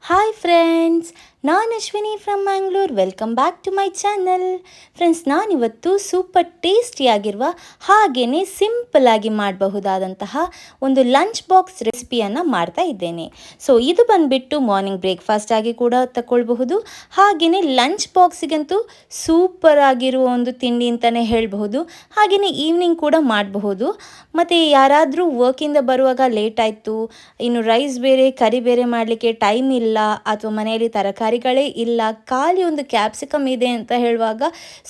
Hi friends, ನಾನು Ashwini from Mangalore. Welcome back to my channel. Friends, ನಾನಿವತ್ತು super ಟೇಸ್ಟಿಯಾಗಿರುವ ಹಾಗೆಯೇ ಸಿಂಪಲ್ಲಾಗಿ ಮಾಡಬಹುದಾದಂತಹ ಒಂದು ಲಂಚ್ ಬಾಕ್ಸ್ ರೆಸಿಪಿಯನ್ನು ಮಾಡ್ತಾ ಇದ್ದೇನೆ. ಸೊ ಇದು ಬಂದುಬಿಟ್ಟು ಮಾರ್ನಿಂಗ್ ಬ್ರೇಕ್ಫಾಸ್ಟ್ ಆಗಿ ಕೂಡ ತಗೊಳ್ಬಹುದು, ಹಾಗೆಯೇ ಲಂಚ್ ಬಾಕ್ಸಿಗಂತೂ ಸೂಪರ್ ಆಗಿರುವ ಒಂದು ತಿಂಡಿ ಅಂತಲೇ ಹೇಳಬಹುದು. ಹಾಗೆಯೇ ಈವ್ನಿಂಗ್ ಕೂಡ ಮಾಡಬಹುದು. ಮತ್ತು ಯಾರಾದರೂ ವರ್ಕಿಂದ ಬರುವಾಗ ಲೇಟ್ ಆಯಿತು, ಇನ್ನು ರೈಸ್ ಬೇರೆ ಕರಿ ಬೇರೆ ಮಾಡಲಿಕ್ಕೆ ಟೈಮ್ ಇಲ್ಲ, ಅಥವಾ ಮನೆಯಲ್ಲಿ ತರಕಾರಿಗಳೇ ಇಲ್ಲ, ಖಾಲಿ ಒಂದು ಕ್ಯಾಪ್ಸಿಕಮ್ ಇದೆ ಅಂತ ಹೇಳುವಾಗ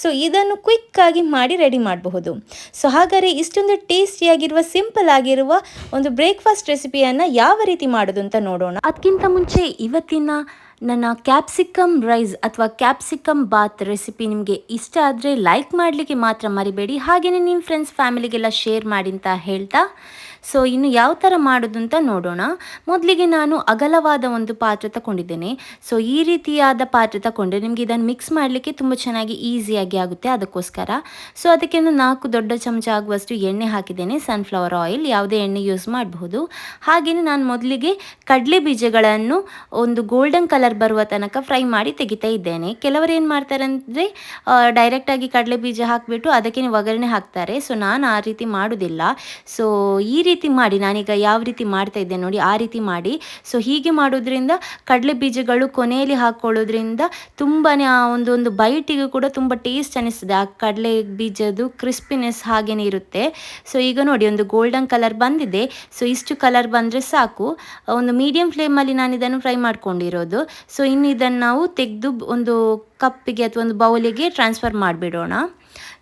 ಸೊ ಇದನ್ನು ಕ್ವಿಕ್ಕಾಗಿ ಮಾಡಿ ರೆಡಿ ಮಾಡಬಹುದು. ಸೊ ಹಾಗಾದರೆ ಇಷ್ಟೊಂದು ಟೇಸ್ಟಿಯಾಗಿರುವ ಸಿಂಪಲ್ ಆಗಿರುವ ಒಂದು ಬ್ರೇಕ್ಫಾಸ್ಟ್ ರೆಸಿಪಿಯನ್ನು ಯಾವ ರೀತಿ ಮಾಡೋದು ಅಂತ ನೋಡೋಣ. ಅದಕ್ಕಿಂತ ಮುಂಚೆ ಇವತ್ತಿನ ನನ್ನ ಕ್ಯಾಪ್ಸಿಕಮ್ ರೈಸ್ ಅಥವಾ ಕ್ಯಾಪ್ಸಿಕಮ್ ಬಾತ್ ರೆಸಿಪಿ ನಿಮಗೆ ಇಷ್ಟ ಆದರೆ ಲೈಕ್ ಮಾಡಲಿಕ್ಕೆ ಮಾತ್ರ ಮರಿಬೇಡಿ. ಹಾಗೆಯೇ ನಿಮ್ಮ ಫ್ರೆಂಡ್ಸ್ ಫ್ಯಾಮಿಲಿಗೆಲ್ಲ ಶೇರ್ ಮಾಡಿ ಅಂತ ಹೇಳ್ತಾ, ಸೊ ಇನ್ನು ಯಾವ ಥರ ಮಾಡೋದು ಅಂತ ನೋಡೋಣ. ಮೊದಲಿಗೆ ನಾನು ಅಗಲವಾದ ಒಂದು ಪಾತ್ರೆ ತಗೊಂಡಿದ್ದೇನೆ. ಸೊ ಈ ರೀತಿಯಾದ ಪಾತ್ರೆ ತಗೊಂಡ್ರೆ ನಿಮಗೆ ಇದನ್ನು ಮಿಕ್ಸ್ ಮಾಡಲಿಕ್ಕೆ ತುಂಬ ಚೆನ್ನಾಗಿ ಈಸಿಯಾಗಿ ಆಗುತ್ತೆ. ಅದಕ್ಕೋಸ್ಕರ ಸೊ ಅದಕ್ಕೆ 4 ದೊಡ್ಡ ಚಮಚ ಆಗುವಷ್ಟು ಎಣ್ಣೆ ಹಾಕಿದ್ದೇನೆ. ಸನ್ಫ್ಲವರ್ ಆಯಿಲ್, ಯಾವುದೇ ಎಣ್ಣೆ ಯೂಸ್ ಮಾಡಬಹುದು. ಹಾಗೆಯೇ ನಾನು ಮೊದಲಿಗೆ ಕಡಲೆ ಬೀಜಗಳನ್ನು ಒಂದು ಗೋಲ್ಡನ್ ಕಲರ್ ಬರುವ ತನಕ ಫ್ರೈ ಮಾಡಿ ತೆಗಿತಾ ಇದ್ದೇನೆ. ಕೆಲವರು ಏನು ಮಾಡ್ತಾರೆ ಅಂದರೆ ಡೈರೆಕ್ಟಾಗಿ ಕಡಲೆ ಬೀಜ ಹಾಕಿಬಿಟ್ಟು ಅದಕ್ಕೆ ಒಗ್ಗರಣೆ ಹಾಕ್ತಾರೆ. ಸೊ ನಾನು ಆ ರೀತಿ ಮಾಡೋದಿಲ್ಲ. ಸೊ ಈ ರೀತಿ ಮಾಡಿ, ನಾನೀಗ ಯಾವ ರೀತಿ ಮಾಡ್ತಾ ಇದ್ದೇನೆ ನೋಡಿ, ಆ ರೀತಿ ಮಾಡಿ. ಸೊ ಹೀಗೆ ಮಾಡೋದ್ರಿಂದ ಕಡಲೆ ಬೀಜಗಳು ಕೊನೆಯಲ್ಲಿ ಹಾಕ್ಕೊಳ್ಳೋದ್ರಿಂದ ತುಂಬಾ ಒಂದು ಬೈಟಿಗೂ ಕೂಡ ತುಂಬ ಟೇಸ್ಟ್ ಅನ್ನಿಸ್ತದೆ. ಆ ಕಡಲೆ ಬೀಜದ್ದು ಕ್ರಿಸ್ಪಿನೆಸ್ ಹಾಗೇನೇ ಇರುತ್ತೆ. ಸೊ ಈಗ ನೋಡಿ, ಒಂದು ಗೋಲ್ಡನ್ ಕಲರ್ ಬಂದಿದೆ. ಸೊ ಇಷ್ಟು ಕಲರ್ ಬಂದರೆ ಸಾಕು. ಒಂದು ಮೀಡಿಯಂ ಫ್ಲೇಮಲ್ಲಿ ನಾನು ಇದನ್ನು ಫ್ರೈ ಮಾಡ್ಕೊಂಡಿರೋದು. ಸೊ ಇನ್ನು ಇದನ್ನು ನಾವು ತೆಗೆದು ಒಂದು ಕಪ್ಪಿಗೆ ಅಥವಾ ಒಂದು ಬೌಲಿಗೆ ಟ್ರಾನ್ಸ್ಫರ್ ಮಾಡಿಬಿಡೋಣ.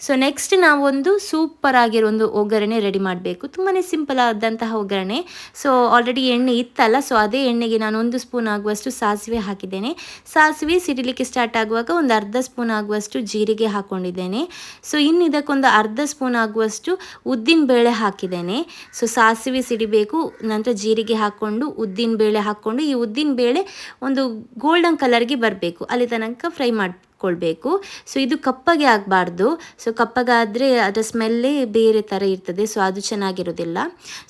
ಸೊ ನೆಕ್ಸ್ಟ್ ನಾವೊಂದು ಸೂಪರ್ ಆಗಿರೋ ಒಂದು ಒಗ್ಗರಣೆ ರೆಡಿ ಮಾಡಬೇಕು. ತುಂಬಾ ಸಿಂಪಲ್ ಆದಂತಹ ಒಗ್ಗರಣೆ. ಸೊ ಆಲ್ರೆಡಿ ಎಣ್ಣೆ ಇತ್ತಲ್ಲ, ಸೊ ಅದೇ ಎಣ್ಣೆಗೆ ನಾನು 1 ಸ್ಪೂನ್ ಆಗುವಷ್ಟು ಸಾಸಿವೆ ಹಾಕಿದ್ದೇನೆ. ಸಾಸಿವೆ ಸಿಡಿಲಿಕ್ಕೆ ಸ್ಟಾರ್ಟ್ ಆಗುವಾಗ ಒಂದು ಅರ್ಧ ಸ್ಪೂನ್ ಆಗುವಷ್ಟು ಜೀರಿಗೆ ಹಾಕ್ಕೊಂಡಿದ್ದೇನೆ. ಸೊ ಇನ್ನು ಇದಕ್ಕೊಂದು ಅರ್ಧ ಸ್ಪೂನ್ ಆಗುವಷ್ಟು ಉದ್ದಿನ ಬೇಳೆ ಹಾಕಿದ್ದೇನೆ. ಸೊ ಸಾಸಿವೆ ಸಿಡಿಬೇಕು, ನಂತರ ಜೀರಿಗೆ ಹಾಕ್ಕೊಂಡು ಉದ್ದಿನ ಬೇಳೆ ಹಾಕ್ಕೊಂಡು ಈ ಉದ್ದಿನ ಬೇಳೆ ಒಂದು ಗೋಲ್ಡನ್ ಕಲರ್ಗೆ ಬರಬೇಕು, ಅಲ್ಲಿ ತನಕ ಫ್ರೈ ಮಾಡ್ಕೊಳ್ಬೇಕು. ಸೊ ಇದು ಕಪ್ಪಗೆ ಆಗಬಾರ್ದು. ಸೊ ಕಪ್ಪಗಾದರೆ ಅದರ ಸ್ಮೆಲ್ಲೇ ಬೇರೆ ಥರ ಇರ್ತದೆ, ಸೊ ಅದು ಚೆನ್ನಾಗಿರೋದಿಲ್ಲ.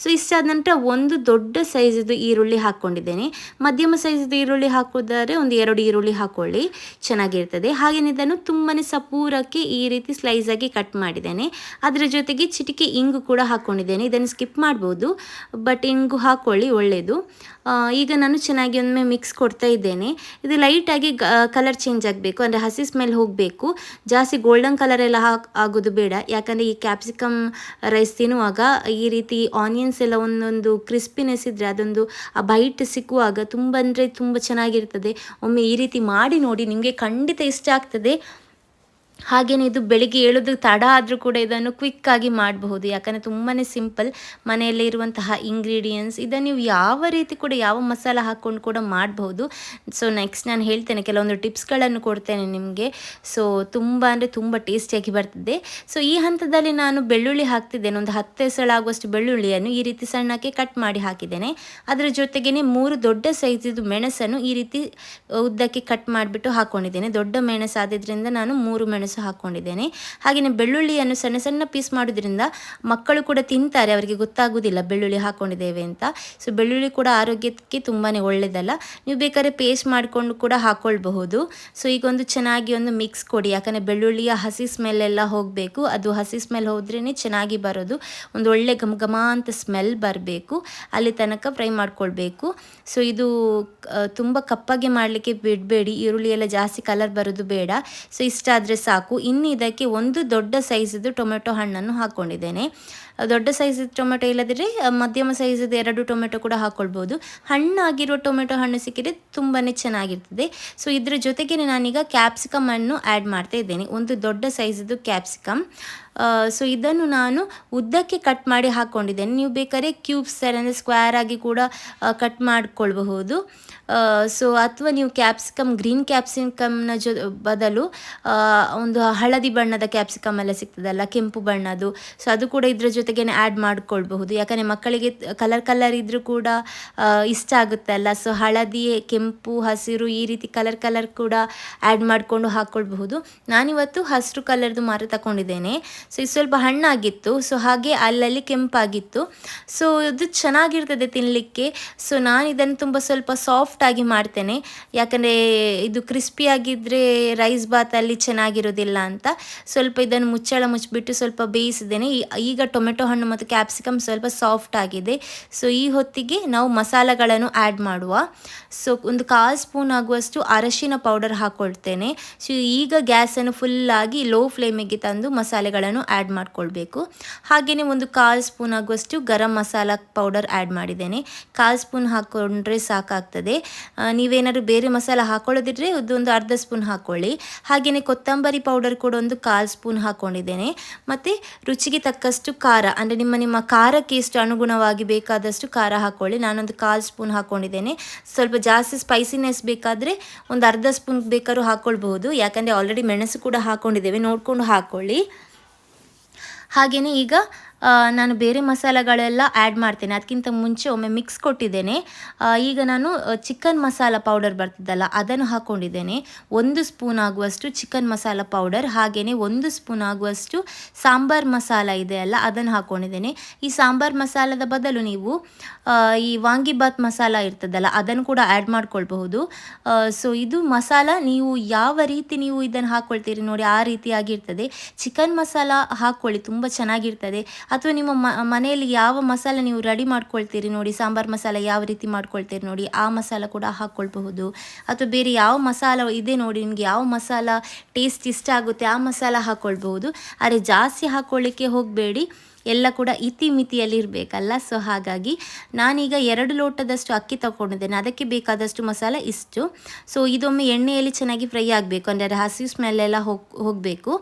ಸೊ ಇಷ್ಟಾದ ನಂತರ ಒಂದು ದೊಡ್ಡ ಸೈಜಿದು ಈರುಳ್ಳಿ ಹಾಕ್ಕೊಂಡಿದ್ದೇನೆ. ಮಧ್ಯಮ ಸೈಜಿದು ಈರುಳ್ಳಿ ಹಾಕೋದಾದ್ರೆ ಒಂದು 2 ಈರುಳ್ಳಿ ಹಾಕ್ಕೊಳ್ಳಿ, ಚೆನ್ನಾಗಿರ್ತದೆ. ಹಾಗೆಯೇ ಇದನ್ನು ತುಂಬಾ ಸಪೂರಕ್ಕೆ ಈ ರೀತಿ ಸ್ಲೈಸಾಗಿ ಕಟ್ ಮಾಡಿದ್ದೇನೆ. ಅದರ ಜೊತೆಗೆ ಚಿಟಿಕೆ ಇಂಗು ಕೂಡ ಹಾಕ್ಕೊಂಡಿದ್ದೇನೆ. ಇದನ್ನು ಸ್ಕಿಪ್ ಮಾಡ್ಬೋದು, ಬಟ್ ಇಂಗು ಹಾಕ್ಕೊಳ್ಳಿ, ಒಳ್ಳೆಯದು. ಈಗ ನಾನು ಚೆನ್ನಾಗಿ ಒಮ್ಮೆ ಮಿಕ್ಸ್ ಕೊಡ್ತಾ ಇದ್ದೇನೆ. ಇದು ಲೈಟಾಗಿ ಕಲರ್ ಚೇಂಜ್ ಆಗಬೇಕು, ಅಂದರೆ ಹಸಿ ಸ್ಮೆಲ್ ಹೋಗಬೇಕು. ಜಾಸ್ತಿ ಗೋಲ್ಡನ್ ಕಲರ್ ಎಲ್ಲ ಆಗೋದು ಬೇಡ, ಯಾಕಂದರೆ ಈ ಕ್ಯಾಪ್ಸಿಕಮ್ ರೈಸ್ ತಿನ್ನುವಾಗ ಈ ರೀತಿ ಆನಿಯನ್ಸ್ ಎಲ್ಲ ಒಂದೊಂದು ಕ್ರಿಸ್ಪಿನೆಸ್ ಇದ್ದರೆ ಅದೊಂದು ಆ ಬೈಟ್ ಸಿಕ್ಕುವಾಗ ತುಂಬ ಅಂದರೆ ತುಂಬ ಚೆನ್ನಾಗಿರ್ತದೆ. ಒಮ್ಮೆ ಈ ರೀತಿ ಮಾಡಿ ನೋಡಿ, ನಿಮಗೆ ಖಂಡಿತ ಇಷ್ಟ ಆಗ್ತದೆ. ಹಾಗೆಯೇ ಇದು ಬೆಳಿಗ್ಗೆ ಏಳೋದು ತಡ ಆದರೂ ಕೂಡ ಇದನ್ನು ಕ್ವಿಕ್ಕಾಗಿ ಮಾಡಬಹುದು, ಯಾಕಂದರೆ ತುಂಬಾ ಸಿಂಪಲ್. ಮನೆಯಲ್ಲೇ ಇರುವಂತಹ ಇಂಗ್ರೀಡಿಯೆಂಟ್ಸ್, ಇದನ್ನು ನೀವು ಯಾವ ರೀತಿ ಕೂಡ ಯಾವ ಮಸಾಲ ಹಾಕ್ಕೊಂಡು ಕೂಡ ಮಾಡಬಹುದು. ಸೊ ನೆಕ್ಸ್ಟ್ ನಾನು ಹೇಳ್ತೇನೆ, ಕೆಲವೊಂದು ಟಿಪ್ಸ್ಗಳನ್ನು ಕೊಡ್ತೇನೆ ನಿಮಗೆ. ಸೊ ತುಂಬ ಅಂದರೆ ತುಂಬ ಟೇಸ್ಟಿಯಾಗಿ ಬರ್ತದೆ. ಸೊ ಈ ಹಂತದಲ್ಲಿ ನಾನು ಬೆಳ್ಳುಳ್ಳಿ ಹಾಕ್ತಿದ್ದೇನೆ. ಒಂದು 10 ಎಸಳಾಗುವಷ್ಟು ಬೆಳ್ಳುಳ್ಳಿಯನ್ನು ಈ ರೀತಿ ಸಣ್ಣಕ್ಕೆ ಕಟ್ ಮಾಡಿ ಹಾಕಿದ್ದೇನೆ. ಅದರ ಜೊತೆಗೇ 3 ದೊಡ್ಡ ಸೈಜಿದು ಮೆಣಸನ್ನು ಈ ರೀತಿ ಉದ್ದಕ್ಕೆ ಕಟ್ ಮಾಡಿಬಿಟ್ಟು ಹಾಕ್ಕೊಂಡಿದ್ದೇನೆ. ದೊಡ್ಡ ಮೆಣಸು ಆದ್ರಿಂದ ನಾನು 3 ಮೆಣಸು ಹಾಕ್ಕೊಂಡಿದ್ದೇನೆ. ಹಾಗೆಯೇ ಬೆಳ್ಳುಳ್ಳಿಯನ್ನು ಸಣ್ಣ ಸಣ್ಣ ಪೀಸ್ ಮಾಡೋದ್ರಿಂದ ಮಕ್ಕಳು ಕೂಡ ತಿಂತಾರೆ, ಅವರಿಗೆ ಗೊತ್ತಾಗೋದಿಲ್ಲ ಬೆಳ್ಳುಳ್ಳಿ ಹಾಕ್ಕೊಂಡಿದ್ದೇವೆ ಅಂತ. ಸೊ ಬೆಳ್ಳುಳ್ಳಿ ಕೂಡ ಆರೋಗ್ಯಕ್ಕೆ ತುಂಬಾ ಒಳ್ಳೆಯದಲ್ಲ. ನೀವು ಬೇಕಾದ್ರೆ ಪೇಸ್ಟ್ ಮಾಡಿಕೊಂಡು ಕೂಡ ಹಾಕ್ಕೊಳ್ಬಹುದು. ಸೊ ಈಗ ಒಂದು ಚೆನ್ನಾಗಿ ಒಂದು ಮಿಕ್ಸ್ ಕೊಡಿ, ಯಾಕಂದರೆ ಬೆಳ್ಳುಳ್ಳಿಯ ಹಸಿ ಸ್ಮೆಲ್ ಎಲ್ಲ ಹೋಗಬೇಕು. ಅದು ಹಸಿ ಸ್ಮೆಲ್ ಹೋದ್ರೇ ಚೆನ್ನಾಗಿ ಬರೋದು. ಒಂದು ಒಳ್ಳೆ ಘಮ ಅಂತ ಸ್ಮೆಲ್ ಬರಬೇಕು, ಅಲ್ಲಿ ತನಕ ಫ್ರೈ ಮಾಡ್ಕೊಳ್ಬೇಕು. ಸೊ ಇದು ತುಂಬ ಕಪ್ಪಾಗಿ ಮಾಡಲಿಕ್ಕೆ ಬಿಡಬೇಡಿ, ಈರುಳ್ಳಿ ಎಲ್ಲ ಜಾಸ್ತಿ ಕಲರ್ ಬರೋದು ಬೇಡ. ಸೊ ಇಷ್ಟ ಆದರೆ ಸಾಕು. ಇನ್ನು ಇದಕ್ಕೆ ಒಂದು ದೊಡ್ಡ ಸೈಜಿದು ಟೊಮೆಟೊ ಹಣ್ಣನ್ನು ಹಾಕ್ಕೊಂಡಿದ್ದೇನೆ. ದೊಡ್ಡ ಸೈಜಿದು ಟೊಮೆಟೊ ಇಲ್ಲದಿದ್ದರೆ ಮಧ್ಯಮ ಸೈಜಿದು 2 ಟೊಮೆಟೊ ಕೂಡ ಹಾಕ್ಕೊಳ್ಬೋದು. ಹಣ್ಣಾಗಿರುವ ಟೊಮೆಟೊ ಹಣ್ಣು ಸಿಕ್ಕಿದರೆ ತುಂಬಾ ಚೆನ್ನಾಗಿರ್ತದೆ. ಸೊ ಇದ್ರ ಜೊತೆಗೆ ನಾನೀಗ ಕ್ಯಾಪ್ಸಿಕಮನ್ನು ಆ್ಯಡ್ ಮಾಡ್ತಾ ಇದ್ದೇನೆ, ಒಂದು ದೊಡ್ಡ ಸೈಜಿದು ಕ್ಯಾಪ್ಸಿಕಮ್. ಸೊ ಇದನ್ನು ನಾನು ಉದ್ದಕ್ಕೆ ಕಟ್ ಮಾಡಿ ಹಾಕ್ಕೊಂಡಿದ್ದೇನೆ. ನೀವು ಬೇಕಾದ್ರೆ ಕ್ಯೂಬ್ಸ್ ಥರ ಅಂದರೆ ಸ್ಕ್ವೇರ್ ಆಗಿ ಕೂಡ ಕಟ್ ಮಾಡಿಕೊಳ್ಬಹುದು. ಸೊ ಅಥವಾ ನೀವು ಗ್ರೀನ್ ಕ್ಯಾಪ್ಸಿಕಮ್ನ ಬದಲು ಒಂದು ಹಳದಿ ಬಣ್ಣದ ಕ್ಯಾಪ್ಸಿಕಮ್ ಎಲ್ಲ ಸಿಗ್ತದಲ್ಲ, ಕೆಂಪು ಬಣ್ಣದ್ದು, ಸೊ ಅದು ಕೂಡ ಇದರ ಜೊತೆ ಜೊತೆಗೇನೆ ಆ್ಯಡ್ ಮಾಡ್ಕೊಳ್ಬಹುದು. ಯಾಕಂದರೆ ಮಕ್ಕಳಿಗೆ ಕಲರ್ ಇದ್ದರೂ ಕೂಡ ಇಷ್ಟ ಆಗುತ್ತೆ ಅಲ್ಲ. ಸೊ ಹಳದಿ, ಕೆಂಪು, ಹಸಿರು ಈ ರೀತಿ ಕಲರ್ ಕೂಡ ಆ್ಯಡ್ ಮಾಡಿಕೊಂಡು ಹಾಕ್ಕೊಳ್ಬಹುದು. ನಾನಿವತ್ತು ಹಸಿರು ಕಲರ್ದು ಮಾತ್ರ ತಗೊಂಡಿದ್ದೇನೆ. ಸೊ ಇದು ಸ್ವಲ್ಪ ಹಣ್ಣಾಗಿತ್ತು, ಸೊ ಹಾಗೆ ಅಲ್ಲಲ್ಲಿ ಕೆಂಪಾಗಿತ್ತು. ಸೊ ಇದು ಚೆನ್ನಾಗಿರ್ತದೆ ತಿನ್ನಲಿಕ್ಕೆ. ಸೊ ನಾನು ಇದನ್ನು ತುಂಬ ಸ್ವಲ್ಪ ಸಾಫ್ಟಾಗಿ ಮಾಡ್ತೇನೆ, ಯಾಕಂದರೆ ಇದು ಕ್ರಿಸ್ಪಿಯಾಗಿದ್ದರೆ ರೈಸ್ ಬಾತಲ್ಲಿ ಚೆನ್ನಾಗಿರೋದಿಲ್ಲ ಅಂತ ಸ್ವಲ್ಪ ಇದನ್ನು ಮುಚ್ಚಿಬಿಟ್ಟು ಸ್ವಲ್ಪ ಬೇಯಿಸಿದ್ದೇನೆ. ಈಗ ಟೊಮೆಟೊ ಹಣ್ಣು ಮತ್ತು ಕ್ಯಾಪ್ಸಿಕಮ್ ಸ್ವಲ್ಪ ಸಾಫ್ಟ್ ಆಗಿದೆ. ಸೊ ಈ ಹೊತ್ತಿಗೆ ನಾವು ಮಸಾಲೆಗಳನ್ನು ಆ್ಯಡ್ ಮಾಡುವ. ಸೊ ಒಂದು 1/4 ಸ್ಪೂನ್ ಆಗುವಷ್ಟು ಅರಶಿನ ಪೌಡರ್ ಹಾಕ್ಕೊಳ್ತೇನೆ. ಸೊ ಈಗ ಗ್ಯಾಸನ್ನು ಫುಲ್ಲಾಗಿ ಲೋ ಫ್ಲೇಮಿಗೆ ತಂದು ಮಸಾಲೆಗಳನ್ನು ಆ್ಯಡ್ ಮಾಡ್ಕೊಳ್ಬೇಕು. ಹಾಗೆಯೇ ಒಂದು 1/4 ಸ್ಪೂನ್ ಆಗುವಷ್ಟು ಗರಂ ಮಸಾಲ ಪೌಡರ್ ಆ್ಯಡ್ ಮಾಡಿದ್ದೇನೆ. 1/4 ಸ್ಪೂನ್ ಹಾಕ್ಕೊಂಡ್ರೆ ಸಾಕಾಗ್ತದೆ. ನೀವೇನಾದ್ರು ಬೇರೆ ಮಸಾಲ ಹಾಕ್ಕೊಳ್ಳೋದಿದ್ರೆ ಇದೊಂದು ಅರ್ಧ ಸ್ಪೂನ್ ಹಾಕ್ಕೊಳ್ಳಿ. ಹಾಗೆಯೇ ಕೊತ್ತಂಬರಿ ಪೌಡರ್ ಕೂಡ ಒಂದು 1/4 ಸ್ಪೂನ್ ಹಾಕ್ಕೊಂಡಿದ್ದೇನೆ. ಮತ್ತು ರುಚಿಗೆ ತಕ್ಕಷ್ಟು ಖಾರ, ಅಂದರೆ ನಿಮ್ಮ ಖಾರಕ್ಕೆ ಎಷ್ಟು ಅನುಗುಣವಾಗಿ ಬೇಕಾದಷ್ಟು ಖಾರ ಹಾಕ್ಕೊಳ್ಳಿ. ನಾನೊಂದು 1/4 ಸ್ಪೂನ್ ಹಾಕ್ಕೊಂಡಿದ್ದೇನೆ. ಸ್ವಲ್ಪ ಜಾಸ್ತಿ ಸ್ಪೈಸಿನೆಸ್ ಬೇಕಾದರೆ ಒಂದು ಅರ್ಧ ಸ್ಪೂನ್ ಬೇಕಾದ್ರೂ ಹಾಕ್ಕೊಳ್ಬಹುದು, ಯಾಕಂದರೆ ಆಲ್ರೆಡಿ ಮೆಣಸು ಕೂಡ ಹಾಕ್ಕೊಂಡಿದ್ದೇವೆ, ನೋಡಿಕೊಂಡು ಹಾಕ್ಕೊಳ್ಳಿ. ಹಾಗೆಯೇ ಈಗ ನಾನು ಬೇರೆ ಮಸಾಲೆಗಳೆಲ್ಲ ಆ್ಯಡ್ ಮಾಡ್ತೇನೆ. ಅದಕ್ಕಿಂತ ಮುಂಚೆ ಒಮ್ಮೆ ಮಿಕ್ಸ್ ಕೊಟ್ಟಿದ್ದೇನೆ. ಈಗ ನಾನು ಚಿಕನ್ ಮಸಾಲ ಪೌಡರ್ ಬರ್ತದಲ್ಲ ಅದನ್ನು ಹಾಕ್ಕೊಂಡಿದ್ದೇನೆ. 1 ಸ್ಪೂನ್ ಆಗುವಷ್ಟು ಚಿಕನ್ ಮಸಾಲ ಪೌಡರ್, ಹಾಗೆಯೇ 1 ಸ್ಪೂನ್ ಆಗುವಷ್ಟು ಸಾಂಬಾರ್ ಮಸಾಲ ಇದೆ ಅಲ್ಲ ಅದನ್ನು ಹಾಕ್ಕೊಂಡಿದ್ದೇನೆ. ಈ ಸಾಂಬಾರ್ ಮಸಾಲದ ಬದಲು ನೀವು ಈ ವಾಂಗಿಬಾತ್ ಮಸಾಲ ಇರ್ತದಲ್ಲ ಅದನ್ನು ಕೂಡ ಆ್ಯಡ್ ಮಾಡ್ಕೊಳ್ಬಹುದು. ಸೊ ಇದು ಮಸಾಲ ನೀವು ಯಾವ ರೀತಿ ನೀವು ಇದನ್ನು ಹಾಕ್ಕೊಳ್ತೀರಿ ನೋಡಿ ಆ ರೀತಿಯಾಗಿರ್ತದೆ. ಚಿಕನ್ ಮಸಾಲ ಹಾಕ್ಕೊಳ್ಳಿ, ತುಂಬ ಚೆನ್ನಾಗಿರ್ತದೆ. ಅಥವಾ ನಿಮ್ಮ ಮನೆಯಲ್ಲಿ ಯಾವ ಮಸಾಲೆ ನೀವು ರೆಡಿ ಮಾಡ್ಕೊಳ್ತೀರಿ ನೋಡಿ, ಸಾಂಬಾರು ಮಸಾಲೆ ಯಾವ ರೀತಿ ಮಾಡ್ಕೊಳ್ತೀರಿ ನೋಡಿ ಆ ಮಸಾಲ ಕೂಡ ಹಾಕ್ಕೊಳ್ಬಹುದು. ಅಥವಾ ಬೇರೆ ಯಾವ ಮಸಾಲ ಇದೆ ನೋಡಿ, ನಿಮಗೆ ಯಾವ ಮಸಾಲ ಟೇಸ್ಟ್ ಇಷ್ಟ ಆಗುತ್ತೆ ಆ ಮಸಾಲ ಹಾಕ್ಕೊಳ್ಬಹುದು. ಆದರೆ ಜಾಸ್ತಿ ಹಾಕ್ಕೊಳ್ಳಿಕ್ಕೆ ಹೋಗಬೇಡಿ, ಎಲ್ಲ ಕೂಡ ಮಿತಿಯಲ್ಲಿ ಇರಬೇಕಲ್ಲ. ಸೊ ಹಾಗಾಗಿ ನಾನೀಗ 2 ಲೋಟದಷ್ಟು ಅಕ್ಕಿ ತಗೊಂಡಿದ್ದೇನೆ. ಅದಕ್ಕೆ ಬೇಕಾದಷ್ಟು ಮಸಾಲೆ ಇಷ್ಟು. ಸೊ ಇದೊಮ್ಮೆ ಎಣ್ಣೆಯಲ್ಲಿ ಚೆನ್ನಾಗಿ ಫ್ರೈ ಆಗಬೇಕು, ಅಂದರೆ ಹಸಿ ಸ್ಮೆಲ್ಲೆಲ್ಲ ಹೋಗಬೇಕು.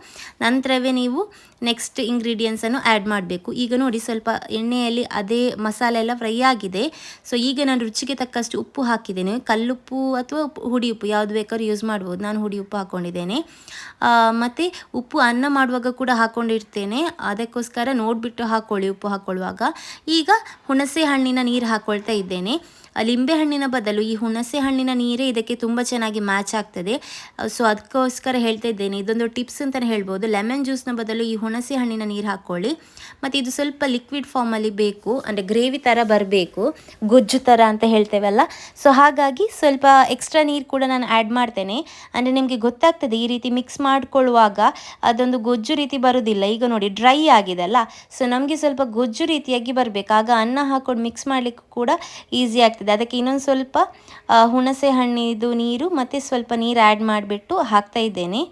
ನಂತರವೇ ನೀವು ನೆಕ್ಸ್ಟ್ ಇಂಗ್ರೀಡಿಯೆಂಟ್ಸನ್ನು ಆ್ಯಡ್ ಮಾಡಬೇಕು. ಈಗ ನೋಡಿ ಸ್ವಲ್ಪ ಎಣ್ಣೆಯಲ್ಲಿ ಅದೇ ಮಸಾಲೆ ಎಲ್ಲ ಫ್ರೈ ಆಗಿದೆ. ಸೊ ಈಗ ನಾನು ರುಚಿಗೆ ತಕ್ಕಷ್ಟು ಉಪ್ಪು ಹಾಕಿದ್ದೇನೆ. ಕಲ್ಲುಪ್ಪು ಅಥವಾ ಹುಡಿ ಉಪ್ಪು ಯಾವುದು ಬೇಕಾದ್ರೂ ಯೂಸ್ ಮಾಡ್ಬೋದು. ನಾನು ಹುಡಿ ಉಪ್ಪು ಹಾಕ್ಕೊಂಡಿದ್ದೇನೆ. ಮತ್ತು ಉಪ್ಪು ಅನ್ನ ಮಾಡುವಾಗ ಕೂಡ ಹಾಕ್ಕೊಂಡಿರ್ತೇನೆ, ಅದಕ್ಕೋಸ್ಕರ ನೋಡಿಬಿಟ್ಟು ಹಾಕ್ಕೊಳ್ಳಿ ಉಪ್ಪು ಹಾಕ್ಕೊಳ್ಳುವಾಗ. ಈಗ ಹುಣಸೆ ಹಣ್ಣಿನ ನೀರು ಹಾಕ್ಕೊಳ್ತಾ ಇದ್ದೇನೆ. ಲಿಂಬೆ ಹಣ್ಣಿನ ಬದಲು ಈ ಹುಣಸೆ ಹಣ್ಣಿನ ನೀರೇ ಇದಕ್ಕೆ ತುಂಬ ಚೆನ್ನಾಗಿ ಮ್ಯಾಚ್ ಆಗ್ತದೆ. ಸೊ ಅದಕ್ಕೋಸ್ಕರ ಹೇಳ್ತಾ ಇದ್ದೇನೆ, ಇದೊಂದು ಟಿಪ್ಸ್ ಅಂತಲೇ ಹೇಳ್ಬೋದು. ಲೆಮನ್ ಜ್ಯೂಸ್ನ ಬದಲು ಈ ಹುಣಸೆ ಹಣ್ಣಿನ ನೀರು ಹಾಕ್ಕೊಳ್ಳಿ. ಮತ್ತು ಇದು ಸ್ವಲ್ಪ ಲಿಕ್ವಿಡ್ ಫಾರ್ಮಲ್ಲಿ ಬೇಕು, ಅಂದರೆ ಗ್ರೇವಿ ಥರ ಬರಬೇಕು, ಗೊಜ್ಜು ಥರ ಅಂತ ಹೇಳ್ತೇವಲ್ಲ. ಸೊ ಹಾಗಾಗಿ ಸ್ವಲ್ಪ ಎಕ್ಸ್ಟ್ರಾ ನೀರು ಕೂಡ ನಾನು ಆ್ಯಡ್ ಮಾಡ್ತೇನೆ. ಅಂದರೆ ನಿಮಗೆ ಗೊತ್ತಾಗ್ತದೆ ಈ ರೀತಿ ಮಿಕ್ಸ್ ಮಾಡಿಕೊಳ್ಳುವಾಗ ಅದೊಂದು ಗೊಜ್ಜು ರೀತಿ ಬರೋದಿಲ್ಲ. ಈಗ ನೋಡಿ ಡ್ರೈ ಆಗಿದೆ ಅಲ್ಲ, ಸೊ ನಮಗೆ ಸ್ವಲ್ಪ ಗೊಜ್ಜು ರೀತಿಯಾಗಿ ಬರಬೇಕು. ಆಗ ಅನ್ನ ಹಾಕ್ಕೊಂಡು ಮಿಕ್ಸ್ ಮಾಡಲಿಕ್ಕೂ ಕೂಡ ಈಸಿ ಆಗ್ತದೆ. ಅದಕ್ಕೆ ಇನ್ನೊಂದು ಸ್ವಲ್ಪ ಹುಣಸೆ ಹಣ್ಣಿದು ನೀರು ಮತ್ತು ಸ್ವಲ್ಪ ನೀರು ಆ್ಯಡ್ ಮಾಡಿಬಿಟ್ಟು ಹಾಕ್ತಾ ಇದ್ದೇನೆ.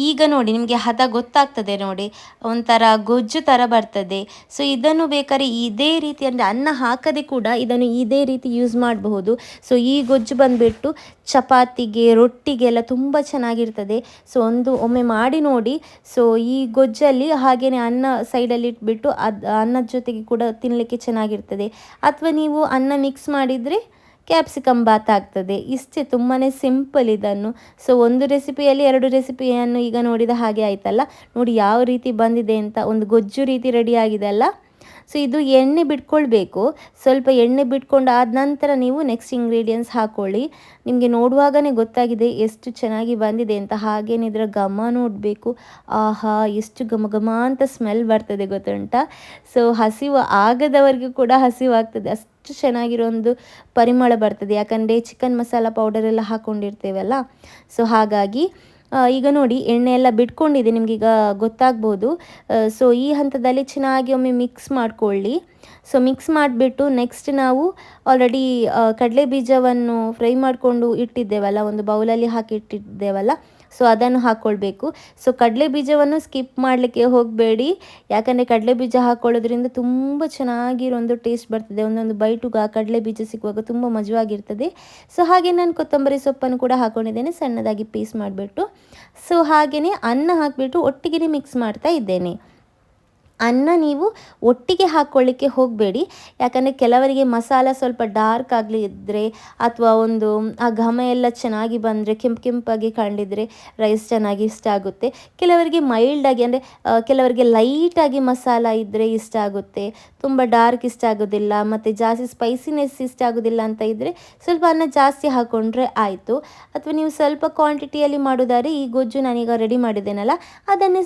ಈಗ ನೋಡಿ ನಿಮಗೆ ಹದ ಗೊತ್ತಾಗ್ತದೆ ನೋಡಿ, ಒಂಥರ ಗೊಜ್ಜು ಥರ ಬರ್ತದೆ. ಸೊ ಇದನ್ನು ಬೇಕಾದ್ರೆ ಇದೇ ರೀತಿ, ಅಂದರೆ ಅನ್ನ ಹಾಕದೆ ಕೂಡ ಇದನ್ನು ಇದೇ ರೀತಿ ಯೂಸ್ ಮಾಡಬಹುದು. ಸೊ ಈ ಗೊಜ್ಜು ಬಂದುಬಿಟ್ಟು ಚಪಾತಿಗೆ, ರೊಟ್ಟಿಗೆಲ್ಲ ತುಂಬ ಚೆನ್ನಾಗಿರ್ತದೆ. ಸೊ ಒಮ್ಮೆ ಮಾಡಿ ನೋಡಿ. ಸೊ ಈ ಗೊಜ್ಜಲ್ಲಿ ಹಾಗೆಯೇ ಅನ್ನ ಸೈಡಲ್ಲಿ ಇಟ್ಬಿಟ್ಟು ಅನ್ನದ ಜೊತೆಗೆ ಕೂಡ ತಿನ್ನಲಿಕ್ಕೆ ಚೆನ್ನಾಗಿರ್ತದೆ. ಅಥವಾ ನೀವು ಅನ್ನ ಮಿಕ್ಸ್ ಮಾಡಿದರೆ ಕ್ಯಾಪ್ಸಿಕಮ್ ಬಾತ್ ಆಗ್ತದೆ. ಇಷ್ಟೇ, ತುಂಬಾ ಸಿಂಪಲ್ ಇದನ್ನು. ಸೊ ಒಂದು ರೆಸಿಪಿಯಲ್ಲಿ 2 ರೆಸಿಪಿಯನ್ನು ಈಗ ನೋಡಿದ ಹಾಗೆ ಆಯ್ತಲ್ಲ. ನೋಡಿ ಯಾವ ರೀತಿ ಬಂದಿದೆ ಅಂತ, ಒಂದು ಗೊಜ್ಜು ರೀತಿ ರೆಡಿ ಆಗಿದೆ ಅಲ್ಲ. ಸೊ ಇದು ಎಣ್ಣೆ ಬಿಟ್ಕೊಳ್ಬೇಕು. ಸ್ವಲ್ಪ ಎಣ್ಣೆ ಬಿಟ್ಕೊಂಡು ಆದ ನಂತರ ನೀವು ನೆಕ್ಸ್ಟ್ ಇಂಗ್ರೀಡಿಯೆಂಟ್ಸ್ ಹಾಕ್ಕೊಳ್ಳಿ. ನಿಮಗೆ ನೋಡುವಾಗಲೇ ಗೊತ್ತಾಗಿದೆ ಎಷ್ಟು ಚೆನ್ನಾಗಿ ಬಂದಿದೆ ಅಂತ. ಹಾಗೇನೆ ಇದರ ಘಮ ನೋಡಬೇಕು. ಆಹಾ, ಎಷ್ಟು ಘಮ ಅಂತ ಸ್ಮೆಲ್ ಬರ್ತದೆ ಗೊತ್ತುಂಟಾ. ಸೊ ಹಸಿವು ಆಗದವರೆಗೂ ಕೂಡ ಹಸಿವಾಗ್ತದೆ, ಅಷ್ಟು ಚೆನ್ನಾಗಿರೋ ಒಂದು ಪರಿಮಳ ಬರ್ತದೆ. ಯಾಕಂದರೆ ಚಿಕನ್ ಮಸಾಲ ಪೌಡರ್ ಎಲ್ಲ ಹಾಕ್ಕೊಂಡಿರ್ತೇವಲ್ಲ. ಸೊ ಹಾಗಾಗಿ ಈಗ ನೋಡಿ ಎಣ್ಣೆ ಎಲ್ಲ ಬಿಟ್ಕೊಂಡಿದೆ, ನಿಮಗೀಗ ಗೊತ್ತಾಗ್ಬೋದು. ಸೊ ಈ ಹಂತದಲ್ಲಿ ಚೆನ್ನಾಗಿ ಒಮ್ಮೆ ಮಿಕ್ಸ್ ಮಾಡಿಕೊಳ್ಳಿ. ಸೊ ಮಿಕ್ಸ್ ಮಾಡಿಬಿಟ್ಟು ನೆಕ್ಸ್ಟ್ ನಾವು ಆಲ್ರೆಡಿ ಕಡಲೆ ಬೀಜವನ್ನು ಫ್ರೈ ಮಾಡಿಕೊಂಡು ಇಟ್ಟಿದ್ದೇವಲ್ಲ, ಒಂದು ಬೌಲಲ್ಲಿ ಹಾಕಿ ಇಟ್ಟಿದ್ದೇವಲ್ಲ, ಸೊ ಅದನ್ನು ಹಾಕ್ಕೊಳ್ಬೇಕು. ಸೊ ಕಡಲೆ ಬೀಜವನ್ನು ಸ್ಕಿಪ್ ಮಾಡಲಿಕ್ಕೆ ಹೋಗಬೇಡಿ, ಯಾಕಂದರೆ ಕಡಲೆ ಬೀಜ ಹಾಕ್ಕೊಳ್ಳೋದ್ರಿಂದ ತುಂಬ ಚೆನ್ನಾಗಿರೋ ಒಂದು ಟೇಸ್ಟ್ ಬರ್ತದೆ. ಒಂದೊಂದು ಬೈಟುಗ ಕಡಲೆ ಬೀಜ ಸಿಗುವಾಗ ತುಂಬ ಮಜವಾಗಿರ್ತದೆ. ಸೊ ಹಾಗೆ ನಾನು ಕೊತ್ತಂಬರಿ ಸೊಪ್ಪನ್ನು ಕೂಡ ಹಾಕ್ಕೊಂಡಿದ್ದೇನೆ, ಸಣ್ಣದಾಗಿ ಪೀಸ್ ಮಾಡಿಬಿಟ್ಟು. ಸೊ ಹಾಗೆಯೇ ಅನ್ನ ಹಾಕಿಬಿಟ್ಟು ಒಟ್ಟಿಗೆ ಮಿಕ್ಸ್ ಮಾಡ್ತಾ ಇದ್ದೇನೆ. ಅನ್ನ ನೀವು ಒಟ್ಟಿಗೆ ಹಾಕ್ಕೊಳ್ಳಿಕ್ಕೆ ಹೋಗಬೇಡಿ. ಯಾಕಂದರೆ ಕೆಲವರಿಗೆ ಮಸಾಲ ಸ್ವಲ್ಪ ಡಾರ್ಕ್ ಆಗಲಿ ಇದ್ದರೆ ಅಥವಾ ಒಂದು ಆ ಘಮ ಎಲ್ಲ ಚೆನ್ನಾಗಿ ಬಂದರೆ ಕೆಂಪಾಗಿ ಕಂಡಿದ್ರೆ ರೈಸ್ ಚೆನ್ನಾಗಿ ಇಷ್ಟ ಆಗುತ್ತೆ. ಕೆಲವರಿಗೆ ಮೈಲ್ಡಾಗಿ ಅಂದರೆ ಕೆಲವರಿಗೆ ಲೈಟಾಗಿ ಮಸಾಲ ಇದ್ದರೆ ಇಷ್ಟ ಆಗುತ್ತೆ, ತುಂಬ ಡಾರ್ಕ್ ಇಷ್ಟ ಆಗೋದಿಲ್ಲ, ಮತ್ತು ಜಾಸ್ತಿ ಸ್ಪೈಸಿನೆಸ್ ಇಷ್ಟ ಆಗೋದಿಲ್ಲ ಅಂತ ಇದ್ದರೆ ಸ್ವಲ್ಪ ಅನ್ನ ಜಾಸ್ತಿ ಹಾಕ್ಕೊಂಡ್ರೆ ಆಯಿತು. ಅಥವಾ ನೀವು ಸ್ವಲ್ಪ ಕ್ವಾಂಟಿಟಿಯಲ್ಲಿ ಮಾಡೋದಾದ್ರೆ ಈ ಗೊಜ್ಜು ನಾನೀಗ ರೆಡಿ ಮಾಡಿದ್ದೇನಲ್ಲ ಅದನ್ನೇ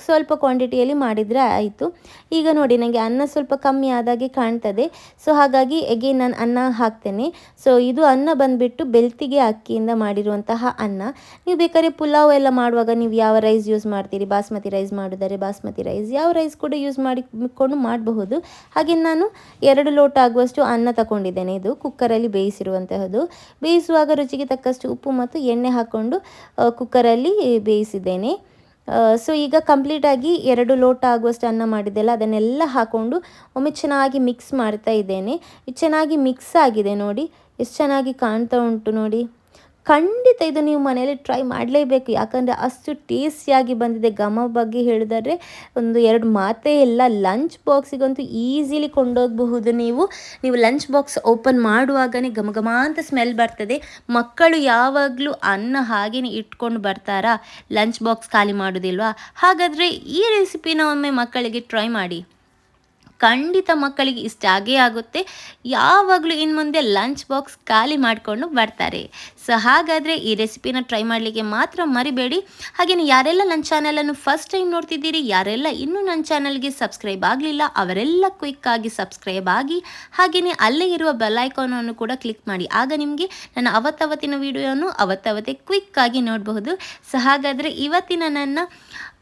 ಸ್ವಲ್ಪ ಕ್ವಾಂಟಿಟಿಯಲ್ಲಿ ಮಾಡಿದರೆ ಆಯಿತು. ಈಗ ನೋಡಿ ನನಗೆ ಅನ್ನ ಸ್ವಲ್ಪ ಕಮ್ಮಿ ಆದಾಗೆ ಕಾಣ್ತದೆ, ಸೊ ಹಾಗಾಗಿ ಎಗೇನ್ ನಾನು ಅನ್ನ ಹಾಕ್ತೇನೆ. ಸೊ ಇದು ಅನ್ನ ಬಂದುಬಿಟ್ಟು ಬೆಳ್ತಿಗೆ ಅಕ್ಕಿಯಿಂದ ಮಾಡಿರುವಂತಹ ಅನ್ನ. ನೀವು ಬೇಕಾದ್ರೆ ಪುಲಾವ್ ಎಲ್ಲ ಮಾಡುವಾಗ ನೀವು ಯಾವ ರೈಸ್ ಯೂಸ್ ಮಾಡ್ತೀರಿ, ಬಾಸ್ಮತಿ ರೈಸ್ ಮಾಡಿದರೆ ಬಾಸ್ಮತಿ ರೈಸ್, ಯಾವ ರೈಸ್ ಕೂಡ ಯೂಸ್ ಮಾಡಿಕೊಂಡು ಮಾಡಬಹುದು. ಹಾಗೆ ನಾನು 2 ಲೋಟ ಆಗುವಷ್ಟು ಅನ್ನ ತಗೊಂಡಿದ್ದೇನೆ. ಇದು ಕುಕ್ಕರಲ್ಲಿ ಬೇಯಿಸಿರುವಂತಹದ್ದು. ಬೇಯಿಸುವಾಗ ರುಚಿಗೆ ತಕ್ಕಷ್ಟು ಉಪ್ಪು ಮತ್ತು ಎಣ್ಣೆ ಹಾಕ್ಕೊಂಡು ಕುಕ್ಕರಲ್ಲಿ ಬೇಯಿಸಿದ್ದೇನೆ. ಸೊ ಈಗ ಕಂಪ್ಲೀಟಾಗಿ 2 ಲೋಟ ಆಗುವಷ್ಟು ಅನ್ನ ಮಾಡಿದ್ದೆಲ್ಲ ಅದನ್ನೆಲ್ಲ ಹಾಕ್ಕೊಂಡು ಒಮ್ಮೆ ಚೆನ್ನಾಗಿ ಮಿಕ್ಸ್ ಮಾಡ್ತಾ ಇದ್ದೇನೆ. ಇದು ಚೆನ್ನಾಗಿ ಮಿಕ್ಸ್ ಆಗಿದೆ ನೋಡಿ, ಎಷ್ಟು ಚೆನ್ನಾಗಿ ಕಾಣ್ತಾ ಉಂಟು ನೋಡಿ. ಖಂಡಿತ ಇದು ನೀವು ಮನೆಯಲ್ಲಿ ಟ್ರೈ ಮಾಡಲೇಬೇಕು, ಯಾಕಂದರೆ ಅಷ್ಟು ಟೇಸ್ಟಿಯಾಗಿ ಬಂದಿದೆ. ಘಮ ಬಗ್ಗೆ ಹೇಳಿದರೆ ಒಂದು 2 ಮಾತೇ ಇಲ್ಲ. ಲಂಚ್ ಬಾಕ್ಸಿಗಂತೂ ಈಸಿಲಿ ಕೊಂಡೋಗಬಹುದು. ನೀವು ಲಂಚ್ ಬಾಕ್ಸ್ ಓಪನ್ ಮಾಡುವಾಗಲೇ ಘಮ ಅಂತ ಸ್ಮೆಲ್ ಬರ್ತದೆ. ಮಕ್ಕಳು ಯಾವಾಗಲೂ ಅನ್ನ ಹಾಗೆಯೇ ಇಟ್ಕೊಂಡು ಬರ್ತಾರಾ, ಲಂಚ್ ಬಾಕ್ಸ್ ಖಾಲಿ ಮಾಡೋದಿಲ್ವಾ? ಹಾಗಾದರೆ ಈ ರೆಸಿಪಿನ ಒಮ್ಮೆ ಮಕ್ಕಳಿಗೆ ಟ್ರೈ ಮಾಡಿ, ಖಂಡಿತ ಮಕ್ಕಳಿಗೆ ಇಷ್ಟ ಆಗೇ ಆಗುತ್ತೆ. ಯಾವಾಗಲೂ ಇನ್ನು ಮುಂದೆ ಲಂಚ್ ಬಾಕ್ಸ್ ಖಾಲಿ ಮಾಡಿಕೊಂಡು ಬರ್ತಾರೆ. ಸೊ ಹಾಗಾದರೆ ಈ ರೆಸಿಪಿನ ಟ್ರೈ ಮಾಡಲಿಕ್ಕೆ ಮಾತ್ರ ಮರಿಬೇಡಿ. ಹಾಗೆಯೇ ಯಾರೆಲ್ಲ ನನ್ನ ಚಾನಲನ್ನು ಫಸ್ಟ್ ಟೈಮ್ ನೋಡ್ತಿದ್ದೀರಿ, ಯಾರೆಲ್ಲ ಇನ್ನೂ ನನ್ನ ಚಾನಲ್ಗೆ ಸಬ್ಸ್ಕ್ರೈಬ್ ಆಗಲಿಲ್ಲ ಅವರೆಲ್ಲ ಕ್ವಿಕ್ಕಾಗಿ ಸಬ್ಸ್ಕ್ರೈಬ್ ಆಗಿ, ಹಾಗೆಯೇ ಅಲ್ಲೇ ಇರುವ ಬೆಲ್ ಐಕಾನನ್ನು ಕೂಡ ಕ್ಲಿಕ್ ಮಾಡಿ. ಆಗ ನಿಮಗೆ ನನ್ನ ಅವತ್ತವತ್ತಿನ ವಿಡಿಯೋನು ಅವತ್ತವತ್ತೇ ಕ್ವಿಕ್ಕಾಗಿ ನೋಡಬಹುದು. ಸೊ ಹಾಗಾದರೆ ಇವತ್ತಿನ ನನ್ನ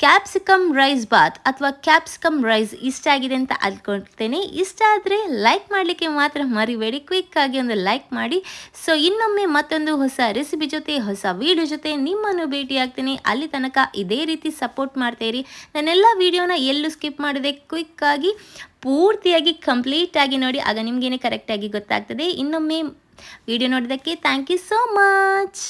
ಕ್ಯಾಪ್ಸಿಕಮ್ ರೈಸ್ ಬಾತ್ ಅಥವಾ ಕ್ಯಾಪ್ಸಿಕಮ್ ರೈಸ್ ಇಷ್ಟ ಆಗಿದೆ ಅಂತ ಅಂದ್ಕೊಳ್ತೇನೆ. ಇಷ್ಟ ಆದರೆ ಲೈಕ್ ಮಾಡಲಿಕ್ಕೆ ಮಾತ್ರ ಮರಿಬೇಡಿ, ಕ್ವಿಕ್ಕಾಗಿ ಒಂದು ಲೈಕ್ ಮಾಡಿ. ಸೊ ಇನ್ನೊಮ್ಮೆ ಮತ್ತೊಂದು ಹೊಸ ರೆಸಿಪಿ ಜೊತೆ ಹೊಸ ವಿಡಿಯೋ ಜೊತೆ ನಿಮ್ಮನ್ನು ಭೇಟಿ ಆಗ್ತೀನಿ. ಅಲ್ಲಿ ತನಕ ಇದೇ ರೀತಿ ಸಪೋರ್ಟ್ ಮಾಡ್ತೀರಿ. ನನ್ನೆಲ್ಲ ವಿಡಿಯೋನ ಎಲ್ಲೂ ಸ್ಕಿಪ್ ಮಾಡದೆ ಕ್ವಿಕ್ಕಾಗಿ ಪೂರ್ತಿಯಾಗಿ ಕಂಪ್ಲೀಟಾಗಿ ನೋಡಿ, ಆಗ ನಿಮಗೇನೆ ಕರೆಕ್ಟಾಗಿ ಗೊತ್ತಾಗ್ತದೆ. ಇನ್ನೊಮ್ಮೆ ವಿಡಿಯೋ ನೋಡಿದ್ದಕ್ಕೆ ಥ್ಯಾಂಕ್ ಯು ಸೋ ಮಚ್.